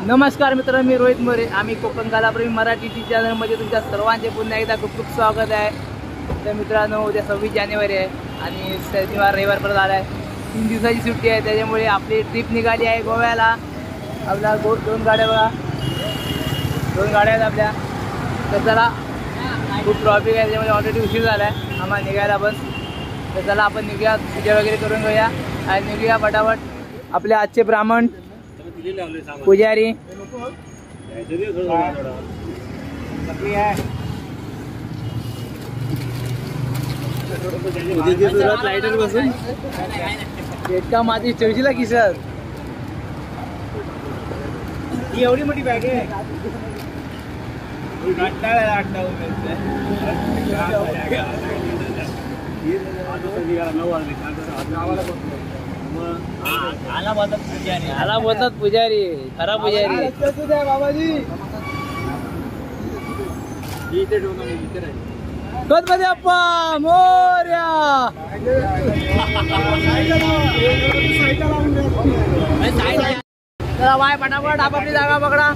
नमस्कार मित्रांनो, मी रोहित मोरे. आम्ही कोकण कलाप्रेमी मराठी टी चॅनलमध्ये तुमच्या सर्वांचे पुन्हा एकदा खूप खूप स्वागत आहे. तर मित्रांनो, उद्या 26 जानेवारी आहे आणि शनिवार रविवार परत आला आहे. 3 दिवसाची सुट्टी आहे, त्याच्यामुळे आपली ट्रिप निघाली आहे गोव्याला. आपल्या दोन गाड्या बघा, 2 गाड्या आहेत आपल्या. तर चला, खूप ट्रॉफिक आहे, त्याच्यामुळे ऑलरेडी उशीर झाला आहे आम्हाला निघायला बस. तर चला आपण निघूया, पूजा वगैरे करून घेऊया आणि निघूया फटाफट. आपले आजचे ब्राह्मण पुजारी लाइटर बसून का माझी चर्चीला की सर ही एवढी मोठी बॅग आहे. आला बोलतात पुजारी, खरा पुजारी. गणपती बाप्पा मोरया. चला बाय, फटाफट आपापली जागा पकडा.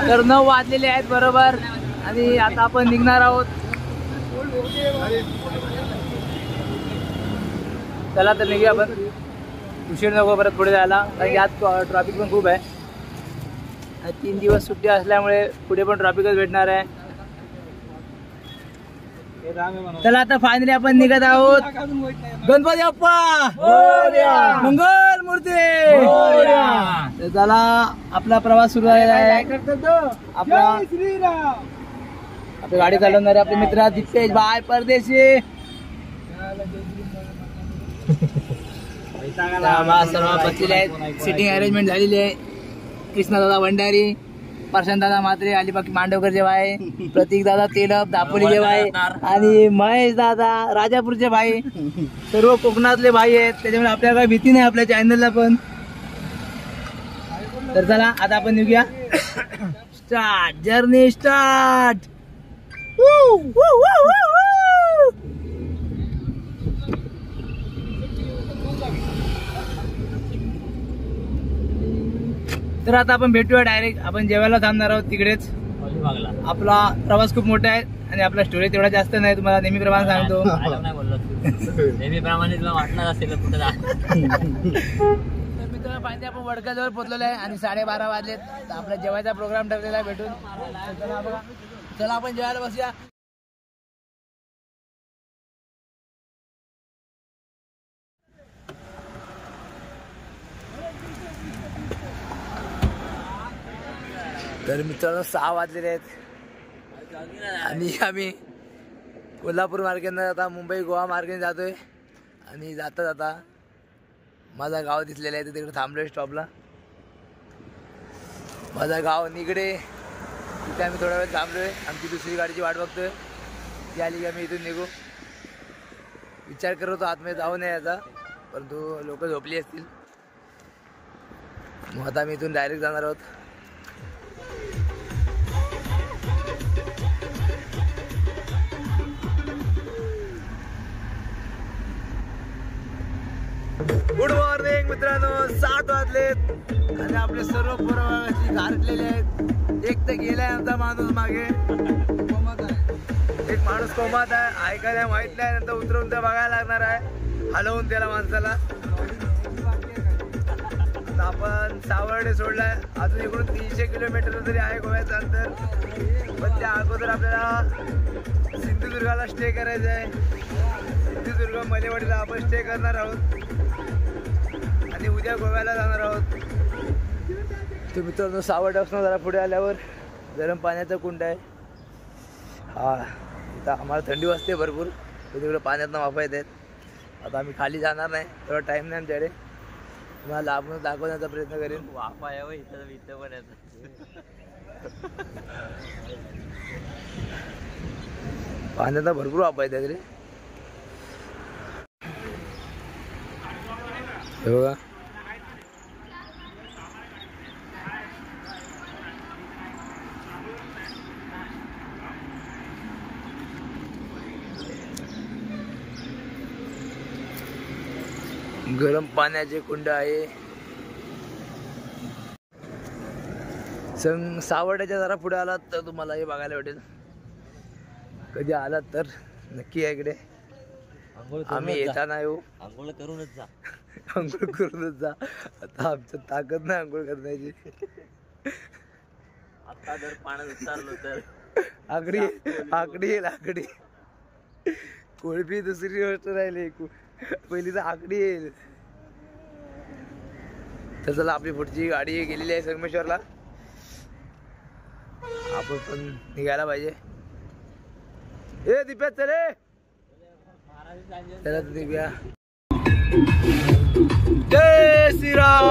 तर 9 वाजलेले आहेत बरोबर आणि आता आपण निघणार आहोत. चला तर निघूया आपण, उशीर नको परत पुढे जायला, कारण की आज ट्रॅफिक पण खूप आहे. 3 दिवस सुट्टी असल्यामुळे पुढे पण ट्रॅफिकच भेटणार आहे. चला आता फायनली आपण निघत आहोत. गणपती बाप्पा मंगल मूर्ती. चला, आपला प्रवास सुरू झालेला आहे. आपली गाडी चालवणारे आपले मित्र दिपेश भाई परदेशी. सर्व बसलेले आहेत, सिटिंग अरेंजमेंट झालेली आहे. कृष्णा दादा भंडारी, प्रशांत दादा म्हात्रे, अलिबाग मांडवकर जेव्हा आहे, प्रतीक दादा तेलप दापोली जेव्हा आहे आणि महेश दादा राजापूरचे भाई. सर्व कोकणातले भाई आहेत, त्याच्यामुळे आपल्याला काही भीती नाही आपल्या चॅनलला पण. तर चला आता आपण निघूया. Start journey start. तर आता आपण भेटूया डायरेक्ट. आपण जेवायला थांबणार आहोत तिकडेच. आपला प्रवास खूप मोठा आहे आणि आपला स्टोरेज तेवढा जास्त नाही, तुम्हाला नेहमीप्रमाणे सांगतो. नेहमीप्रमाणे तुला वाटणार असेल कुठे जा. तर मित्रांनो, फायनली आपण वडगाजवळ पोहोचलेलो आहे आणि 12:30 वाजलेत. आपला जेवायचा प्रोग्राम ठरलेला आहे भेटून. चला आपण जेवायला बसूया. तर मित्रांनो, 6 वाजलेले आहेत आणि आम्ही कोल्हापूर मार्गाने आता मुंबई गोवा मार्गाने जातोय. आणि जाता जाता माझा गाव दिसलेला आहे, तिकडे थांबलोय स्टॉपला. माझा गाव निगडे, तिथे आम्ही थोडा वेळ थांबलोय. आमची दुसरी गाडीची वाट बघतोय, ती आली की आम्ही इथून निघू. विचार करत होतो आतमध्ये जाऊ नये याचा, परंतु लोक झोपली असतील, मग आता आम्ही इथून डायरेक्ट जाणार आहोत. गुड मॉर्निंग मित्रांनो, 7 वाजलेत आणि आपले सर्व पोरं गारटलेले आहेत. एक तर गेलाय आमचा माणूस मागे, एक माणूस कोमात आहे, ऐकायला माहित नाही, नंतर उतरवून ते बघायला लागणार आहे, हलवून त्याला माणसाला. आता आपण सावर्डे सोडलाय, अजून इकडून 300 किलोमीटर तरी आहे गोव्याचं अंतर. पण त्या अगोदर आपल्याला सिंधुदुर्गाला स्टे करायचं आहे. सिंधुदुर्ग मलेवाडीला आपण स्टे करणार आहोत आणि उद्या गोव्याला जाणार आहोत. तर मित्रांनो, सावर्ड्यापासून जरा पुढे आल्यावर गरम पाण्याचा कुंड आहे. हा, इथं आम्हाला थंडी वाजते भरपूर, तिकडे पाण्यातनं वाफा येत आहेत. आता आम्ही खाली जाणार नाही, तेवढा टाईम नाही आमच्याकडे. तुम्हाला लांबून दाखवण्याचा प्रयत्न करेन. वाफा आहे इथं पण येतं. पाण्याचा भरपूर वाफा येतात रे. हे बघा, गरम पाण्याचे कुंड आहे. सावर्ड्याच्या जरा पुढे आलात तर तुम्हाला हे बघायला भेटेल. कधी आलात तर नक्की आहे इकडे. आम्ही येताना येऊ. आंघोळ करूनच जा. आंघोळ करूनच जा. आता आमचं ताकद नाही आंघोळ करण्याची. आता जर पाण्यात उतरलो तर आकडी येईल. आकडी कोळपी दुसरी गोष्ट राहिली. पहिली तर आकडी येईल. तर चला आपली पुढची गाडी गेलेली आहे संगमेश्वरला. आपण पण निघायला पाहिजे. ए दिप्या चले. चला निघूया. जय श्रीराम.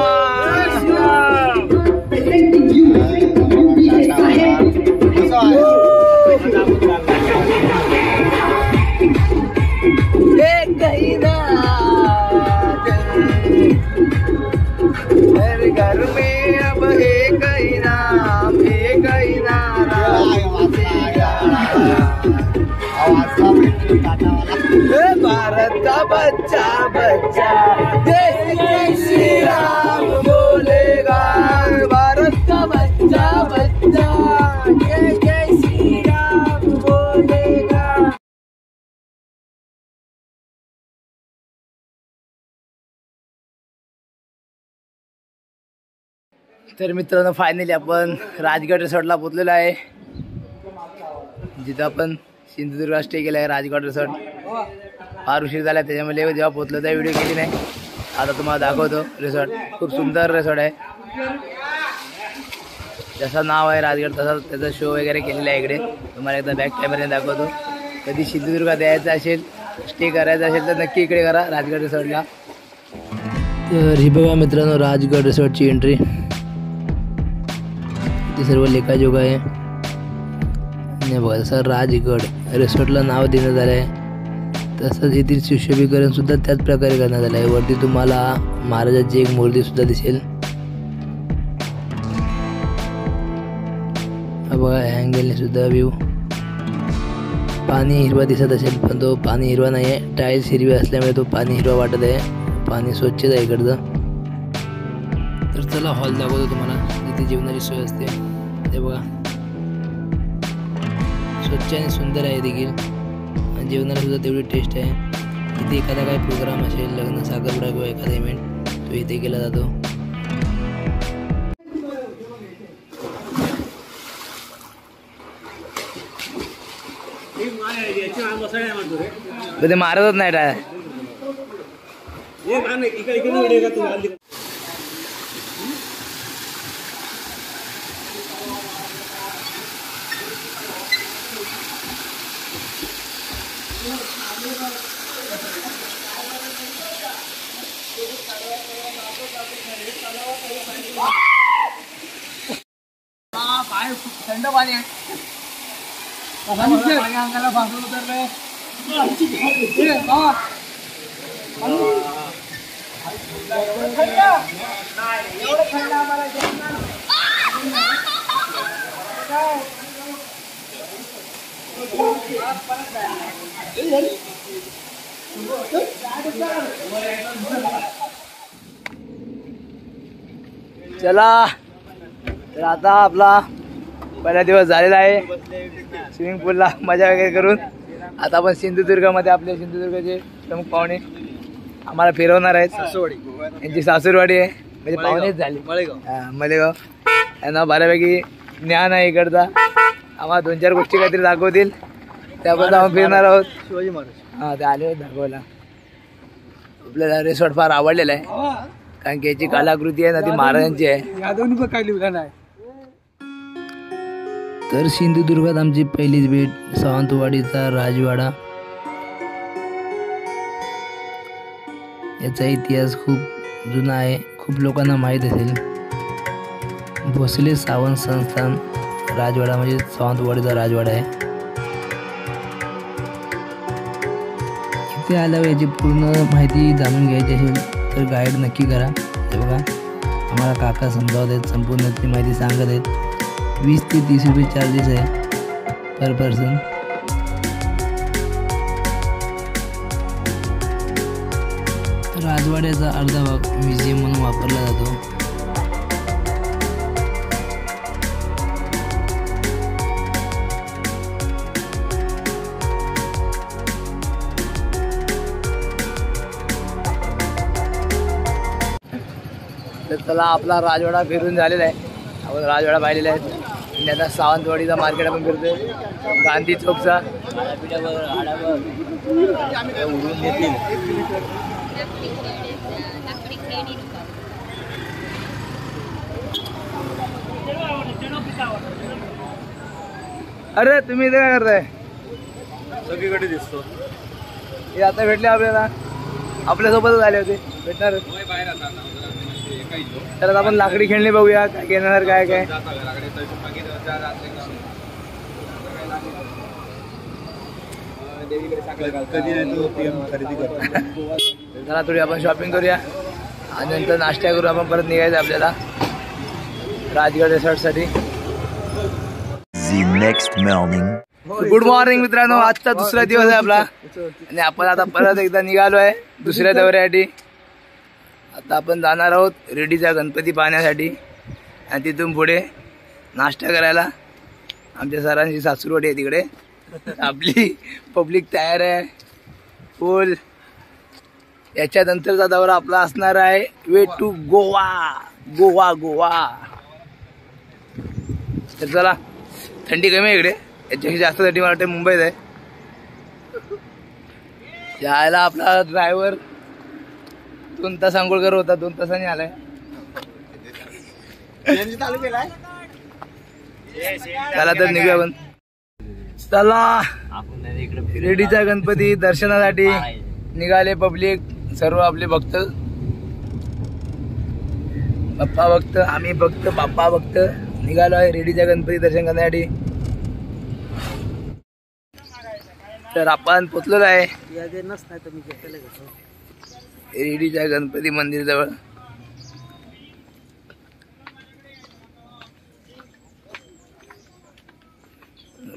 घर में अब एक ही नाम भारत का बच्चा जय श्री राम बोलेगा. भारत का बच्चा जय श्री राम बोलेगा. तर मित्रांनो फायनली आपण राजगड रिसॉर्टला पोहोचलेलो आहे. जिथं आपण सिंधुदुर्ग स्टे केला आहे. राजगड रिसॉर्ट फार उशीर झाला त्याच्यामुळे जेव्हा पोहोचलो त्या व्हिडिओ केली नाही. आता तुम्हाला दाखवतो रिसॉर्ट. खूप सुंदर रिसॉर्ट आहे. जसं नाव आहे राजगड तसा त्याचा शो वगैरे केलेला आहे इकडे. तुम्हाला एकदा बॅक कॅमेऱ्याने दाखवतो. कधी सिंधुदुर्गात यायचं असेल स्टे करायचं असेल तर नक्की इकडे करा राजगड रिसॉर्टला. तर ही बघा मित्रांनो राजगड रिसॉर्टची एंट्री. ते सर्व लेखाजोग आहे. बघा जसं राजगड रिसॉर्टला नाव देण्यात आलं आहे तसंच येथील सुशोभीकरण सुद्धा त्याच प्रकारे करण्यात आलं आहे. वरती तुम्हाला महाराजाची एक मूर्ती सुद्धा दिसेल. हा बघा अँगलने सुद्धा व्ह्यू. पाणी हिरवा दिसत असेल पण तो पाणी हिरवा नाही आहे. टाईल्स हिरवी असल्यामुळे तो पाणी हिरवा वाटत आहे. पाणी स्वच्छच आहे इकडचं. तर चला हॉल दाखवतो तुम्हाला जिथे जेवणाची सोय असते. ते बघा स्वच्छ आणि सुंदर आहे देखील. आणि जेवणाला सुद्धा तेवढी टेस्ट आहे. इथे एखादा काही प्रोग्राम असेल लग्न साखरपुडा किंवा एखादा इव्हेंट तो इथे केला जातो. ते मारतच नाही टाय. थंड पाणी आहे. अंगाला फासून उतरलंय. चला तर आता आपला पहिला दिवस झालेला आहे स्विमिंग पूलला मजा वगैरे करून. आता आपण सिंधुदुर्गामध्ये आपले सिंधुदुर्गाचे प्रमुख पाहुणे आम्हाला फिरवणार आहेत. यांची सासूरवाडी आहे म्हणजे पाहुणेच झाले. मलेगाव. यांना बऱ्यापैकी ज्ञान आहे इकडचा. आम्हाला 2-4 गोष्टी काहीतरी दाखवतील त्याबद्दल आपण फिरणार आहोत. शिवाजी महाराज हां ते आले दाखवायला. आपल्याला रिसॉर्ट फार आवडलेला आहे कारण की याची कलाकृती आहे ना ती महाराजांची आहे. तर सिंधुदुर्गात आमची पहिलीच भेट सावंतवाडीचा राजवाडा. याचा इतिहास खूप जुना आहे. खूप लोकांना माहीत असेल. भोसले सावंत संस्थान राजवाडा म्हणजे सावंतवाडीचा राजवाडा आहे. इथे आल्यावर याची पूर्ण माहिती जाणून घ्यायची असेल तर गाईड नक्की करा. हे बघा आम्हाला काका समजावत आहेत. संपूर्ण ती माहिती सांगत आहेत. 20 ते 30 रुपये चार्जेस आहे पर पर्सन. तर राजवाड्याचा अर्धा भाग म्युझियम म्हणून वापरला जातो. तर चला आपला राजवाडा फिरून झालेला आहे. आपण राजवाडा पाहिलेला आहे आणि आता सावंतवाडीचा मार्केट आपण फिरतोय. गांधी चौकचा उडून देतील. अरे तुम्ही इथे काय करताय? सगळीकडे दिसतो. हे आता भेटले आपल्याला, आपल्यासोबतच आले होते, भेटणार. तर आपण लाकडी खेळणी बघूया काय घेणार काय काय. चला थोडी आपण शॉपिंग करूया आणि नंतर नाश्ता करू. आपण परत निघायचं आपल्याला राजगड रिसॉर्टसाठी. गुड मॉर्निंग मित्रांनो, आजचा दुसरा दिवस आहे आपला आणि आपण आता परत एकदा निघालो आहे दुसऱ्या दौऱ्यासाठी. आता आपण जाणार आहोत रेड्डीचा गणपती पाहण्यासाठी आणि तिथून पुढे नाश्ता करायला. आमच्या सरांची सासूरवाडी आहे तिकडे. आपली पब्लिक तयार आहे फुल. याच्यानंतरचा दौरा आपला असणार आहे वे टू गोवा. गोवा गोवा. तर चला, थंडी कमी आहे इकडे, याच्याशी जास्त थंडी मला वाटते मुंबईत आहे. यायला आपला ड्रायव्हर 2 तास आंघोळ होता, 2 तासांनी आलाय. चला तर निघूया आपण. चला रेड्डीचा गणपती दर्शनासाठी निघाले पब्लिक, सर्व आपले भक्त, बाप्पा भक्त, आम्ही भक्त, बाप्पा भक्त निघालो आहे रेड्डीचा गणपती दर्शन करण्यासाठी. तर आपण पोचलेलो आहे रेड्डीच्या गणपती मंदिर जवळ.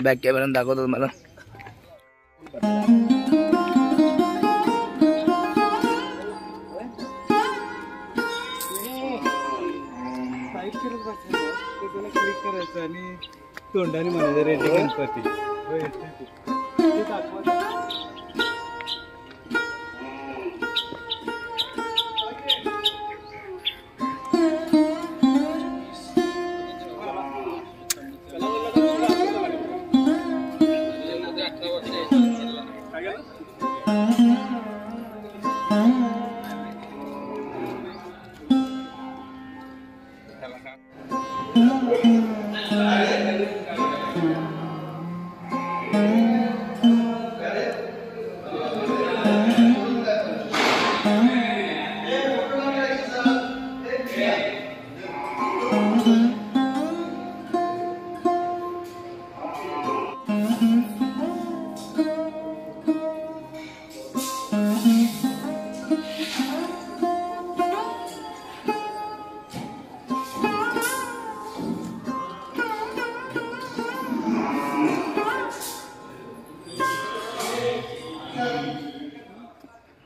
बॅक कॅमेरा दाखवतो तुम्हाला. क्लिक करायचं आणि तोंडाने म्हणायचं रेड्डी गणपती.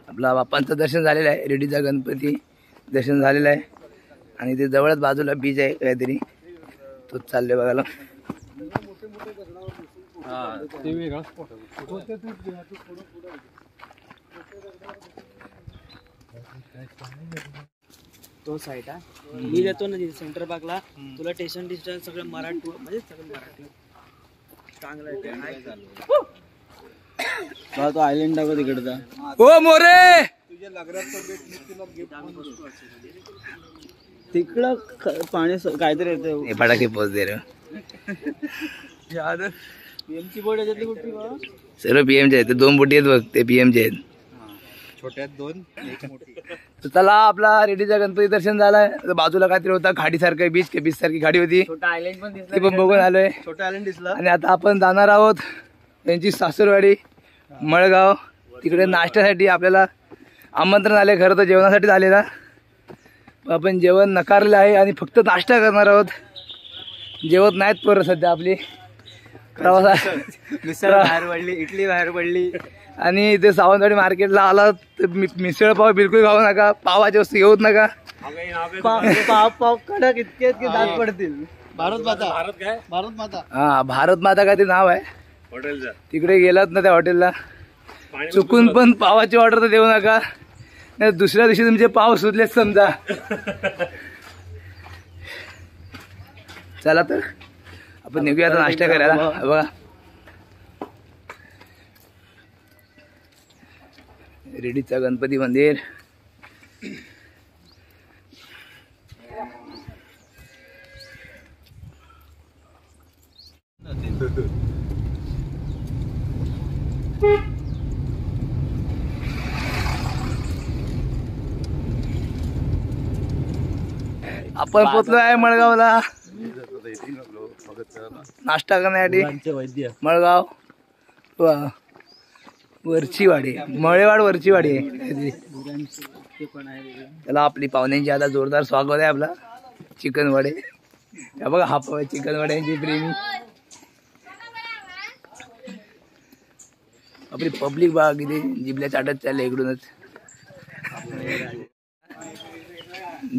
आपला बाप्पांचं दर्शन झालेलं आहे, रेड्डीचा गणपती दर्शन झालेलं आहे आणि ते जवळच बाजूला बीच आहे काहीतरी, तोच चाललोय बघायला. तो साईड आहे, मी देतो ना सेंटर पार्कला तुला. स्टेशन डिस्टन्स सगळं मराठी, म्हणजे सगळं मराठी चांगलं आहे. तो आयलंड दाखव तिकडचा. ओ मोरे तिकडं पाणी काहीतरी येतं. फटाके पोच दे रे. पीएमची बोट याच्यातली कुठली बा? सर्व पीएमचे आहेत. ते 2 बोटी आहेत बघ, ते पीएमचे आहेत. छोट्यात 2, एक मोठी. तर चला, आपला रेड्डीचा गणपती दर्शन झालाय. बाजूला काहीतरी होता खाडीसारखं, बीच सारखी गाडी होती, छोटा आयलंड पण दिसला, ते पण बघून आलोय. छोटा आयलंड दिसला. आणि आता आपण जाणार आहोत त्यांची सासूरवाडी मळगाव. तिकडे नाश्त्यासाठी आपल्याला आमंत्रण आले, खरं तर जेवणासाठी आलेला. आपण जेवण नकारलेलं आहे आणि फक्त नाश्ता करणार आहोत. जेवत नाहीत पोरं सध्या आपली, मिसळ बाहेर पडली, इडली बाहेर पडली. आणि इथे सावंतवाडी मार्केटला आला तर मिसळ पाव बिलकुल खाऊ नका, पावाची वस्तू घेऊच नका. पाव कडक इतके दात पडतील. भारत माता हा भारत माता काय ते नाव आहे हॉटेलचा तिकडे गेलात ना त्या हॉटेलला चुकून पण पावाची ऑर्डर तर देऊ नका, नाही दुसऱ्या दिवशी तुमचे पाव सुचलेच समजा. चला तर आपण निघूया आता नाश्ता करायला. बघा रेडीचा गणपती मंदिर. आपण पोचलो आहे मळगावला नाश्ता करण्यासाठी. मळगाव वरचीवाडी, मळेवाड वरचीवाडी आहे. त्याला आपली पाहुण्यांची आता जोरदार स्वागत आहे. आपला चिकन वडे बघा, हा चिकन वड्यांची प्रेमी आपली पब्लिक बघा किती जिबल्या चाटत चालले इकडूनच.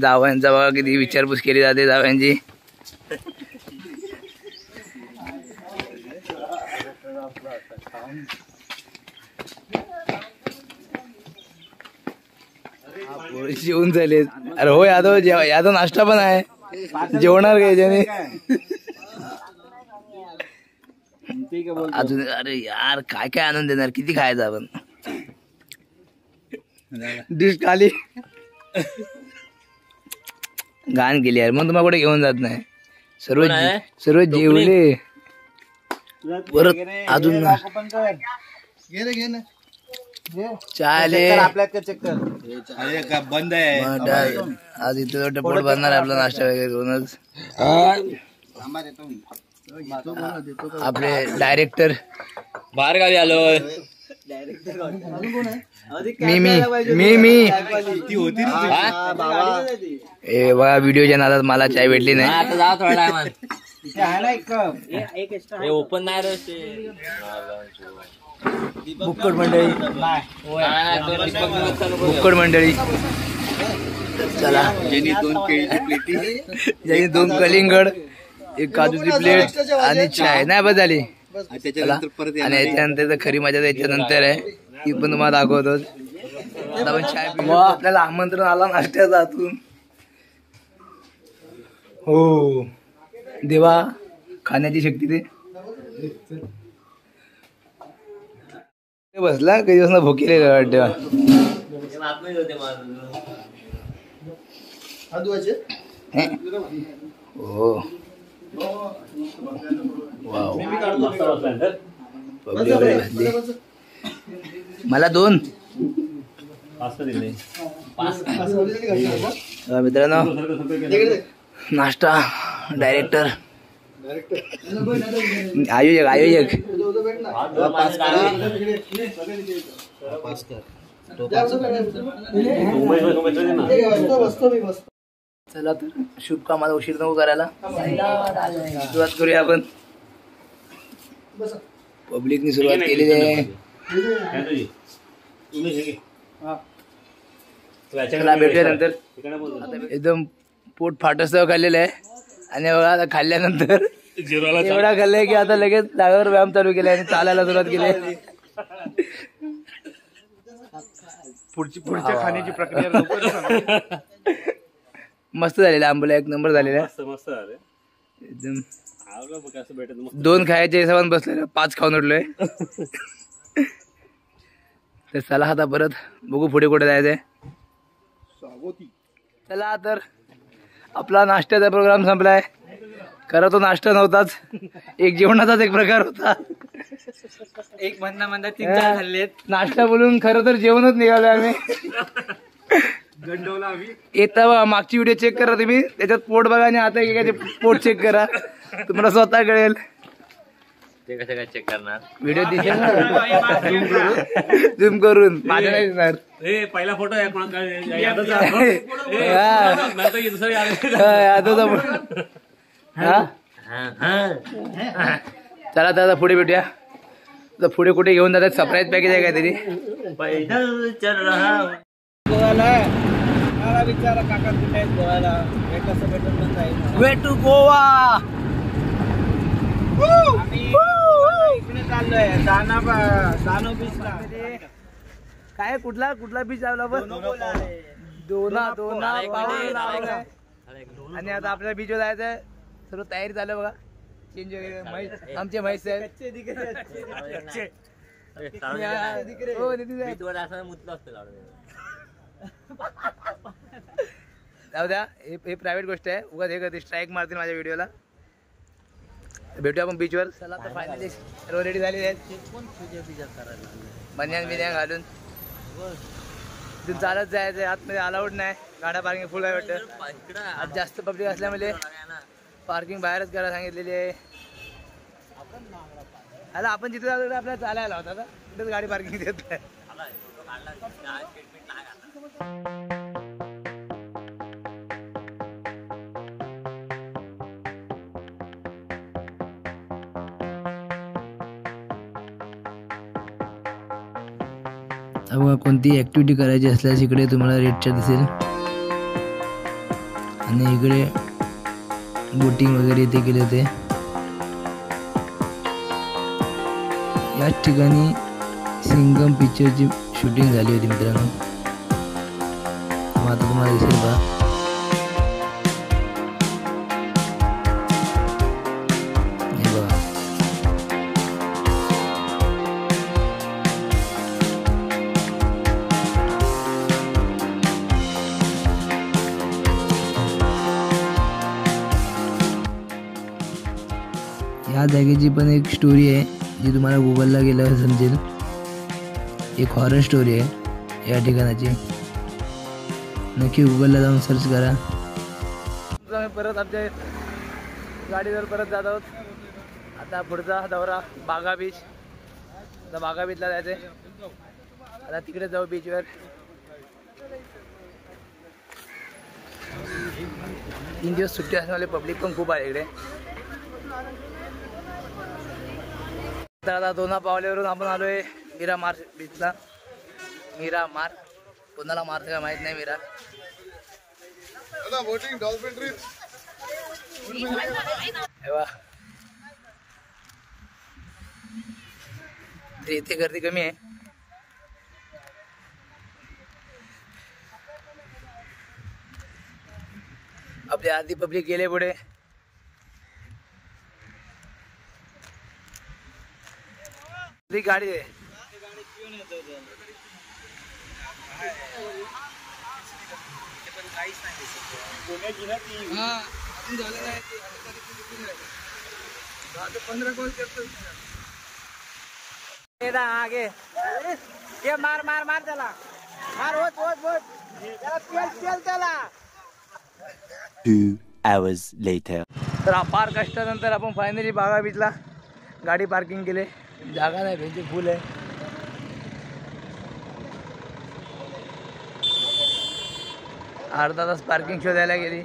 जावयांचा बघा किती विचारपूस केली जाते जावयांची. जेवून झाले. अरे हो यादव, यादव नाश्ता पण आहे, जेवणार का याच्याने अजून. अरे यार काय काय आणून देणार, किती खायचं आपण. डिश खाली घाण केली यार, मग तुम्हाला कुठे घेऊन जात नाही. सर्व जेवले परत अजून चाले बंद आहे. आज इथे पोट भरणार आपला नाश्ता वगैरे करूनच. आपले डायरेक्टर बाहेर गावी आलोय. मी ए बघा व्हिडिओच्या नादात मला चाय भेटली नाही. आता जा थोडा ओपन नाही रे. बुक्कड मंडळी चला. ज्यांनी 2 कलिंगड, 1 काजूची प्लेट आणि चाय नाही बस झाली. आणि याच्यानंतर खरी मजा त्याच्यानंतर आहे, ती पण तुम्हाला दाखवतो. आता आपण चाय पिऊ. आपल्याला आमंत्रण आला नाश्त्याचं आतून. हो देवा खाण्याची शक्ती ते बसला काही दिवस भोकेले वाटते. हो मला 2 मित्रांनो नाश्ता. डायरेक्टर आयोजक चला तर शुभ कामाला उशीर नको करायला, सुरुवात करूया आपण. पब्लिकनी सुरुवात केलेली आहे. चला भेटूया नंतर. एकदम पोट फाटस्तव खाल्लेलं आहे आणि बघा आता खाल्ल्यानंतर एवढा खाल्लाय की आता लगेच जागेवर व्यायाम चालू केलाय आणि चालायला सुरुवात केली. पुढच्या खाण्याची प्रक्रिया मस्त झालेला. आंबोला 1 नंबर झालेला. एकदम 2 खायच्या हिशोबाने बसलेलं, 5 खाऊन उठलोय. तर चला आता परत बघू पुढे कुठे जायचंय. चला तर आपला नाश्त्याचा प्रोग्राम संपलाय. खरं तो नाश्ता नव्हताच, एक जेवणाचाच एक प्रकार होता. एक म्हणता 3-4 खाल्लेत. नाश्ता बोलून खरं तर जेवणच निघालो आम्ही. येता मागची व्हिडिओ चेक करा तुम्ही, त्याच्यात पोट बघा आणि आता एकाचे पोट चेक करा, तुम्हाला स्वतः कळेल. ते कसं काय चेक करणार? व्हिडिओ दिसेल ना झूम करून. माझ्या नाही दिसणार. पहिला फोटो आहे चला तर आता पुढे भेटूया. तर पुढे कुठे घेऊन जातात सरप्राईज पॅकेज आहे काहीतरी. पैदल चल रहा हूं. गोव्याला मला विचारा काका कुठे आहेत गोव्याला कसं भेटून पण जाईल. Way to Goa. आम्ही इकडे चाललोय दानो बीचला. काय कुठला कुठला बीच लावला बघ. दोना पावला. आणि आता आपल्याला बीचवर जायचंय. सर्व तयारी झालं बघा. चेंज वगैरे म्हैस आमचे म्हैस आहेत. हो नितीन साहेब. जाऊ द्या हे प्रायव्हेट गोष्ट आहे. उगाच हे कधी स्ट्राईक मारतील माझ्या व्हिडिओला. भेटूया आपण बीचवर. चला तर फायनली सर्व रेडी झालेले आहेत. बनियान बिन्यान घालून तिथून चालत जायचं. आतमध्ये अलाउड नाही. गाड्या पार्किंग फुल आहे वाटतं. आज जास्त पब्लिक असल्यामुळे पार्किंग बाहेरच करायला सांगितलेली आहे. आता आपण जिथे जातो आपल्याला चालायला होता का तिथेच गाडी पार्किंग देत आहे. बघा कोणती ॲक्टिव्हिटी करायची असल्यास इकडे तुम्हाला रेटच्या दिसेल. आणि इकडे बोटिंग वगैरे इथे केले होते. याच ठिकाणी सिंगम पिक्चरची शूटिंग झाली होती मित्रांनो. मग आता तुम्हाला दिसेल बघा. हे बघा या जागेची पण एक स्टोरी आहे जी तुम्हाला गुगलला गेल्यावर समजेल. एक हॉरर स्टोरी आहे या ठिकाणाची. नक्की गुगलला जाऊन सर्च करा. आम्ही परत आमच्या गाडीवर परत जात आहोत. आता पुढचा दौरा बागा बीच. आता बागा बीचला जायचं आहे. आता तिकडे जाऊ बीचवर. 3 दिवस सुट्टी असल्यामुळे पब्लिक पण खूप आहे इकडे. तर आता दोना पावल्यावरून आपण आलोय मीरामार बीचला. मीरामार कोणाला मारतं का माहित नाही. मीरा इथे गर्दी कमी आहे. आपल्या आधी पब्लिक गेले पुढे. गाडी आहे. आगे ये मार मार मार त्याला मार. होत त्याला. 2 hours later. तर फार कष्टानंतर आपण फायनली बागा बीचला गाडी पार्किंग केले. जागा नाही भेंची फुल आहे. अर्धा तास पार्किंग शोधायला गेली.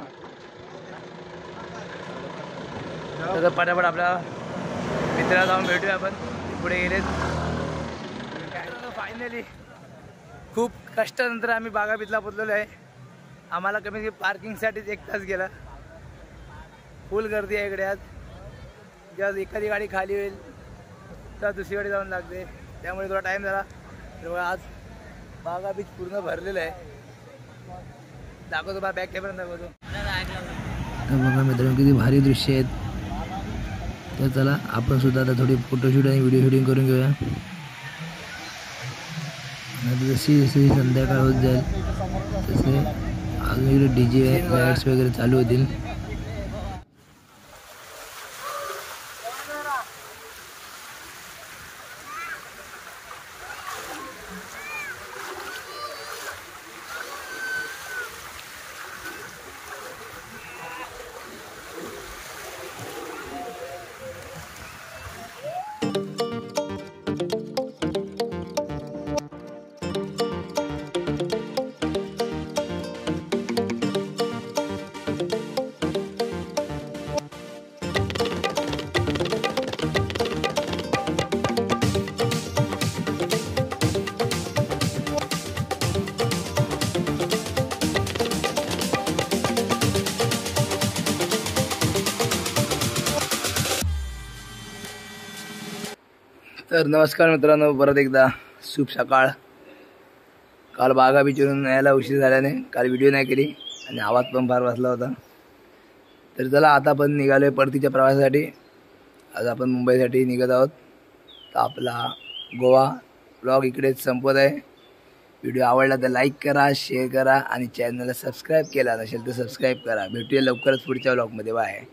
तर पटापट आपल्या मित्राला जाऊन भेटूया आपण. पुढे गेलेत. फायनली खूप कष्टानंतर आम्ही बागा बीचला पोचलेलो आहे. आम्हाला कमीत कमी पार्किंगसाठीच 1 तास गेला. फुल गर्दी आहे इकडे आज. जेव्हा एखादी गाडी खाली होईल तर दुसरी गाडी जाऊन लागते. त्यामुळे थोडा टाईम झाला. तर आज बागा बीच पूर्ण भरलेलं आहे. दाखवतो बा बॅक कॅमेरा दाखवतो. तर बघा मित्रांनो किती भारी दृश्य आहेत. तर चला आपण सुद्धा आता थोडी फोटोशूट आणि व्हिडिओ शूटिंग करून घेऊया. आता जशी जशी संध्याकाळ होत जाईल तसे अजून इकडे DJ लाईट्स वगैरे चालू होतील. तर नमस्कार मित्रांनो, परत एकदा शुभ सकाळ. काल बागा बीचवरून यायला उशीर झाल्याने काल व्हिडिओ नाही केली आणि आवाज पण फार वाजला होता. तर चला आता आपण निघालो आहे परतीच्या प्रवासासाठी. आज आपण मुंबईसाठी निघत आहोत. तर आपला गोवा ब्लॉग इकडेच संपत आहे. व्हिडिओ आवडला तर लाईक करा, शेअर करा आणि चॅनलला सबस्क्राईब केला नसेल तर सबस्क्राईब करा. भेटूया लवकरच पुढच्या ब्लॉगमध्ये. बाय.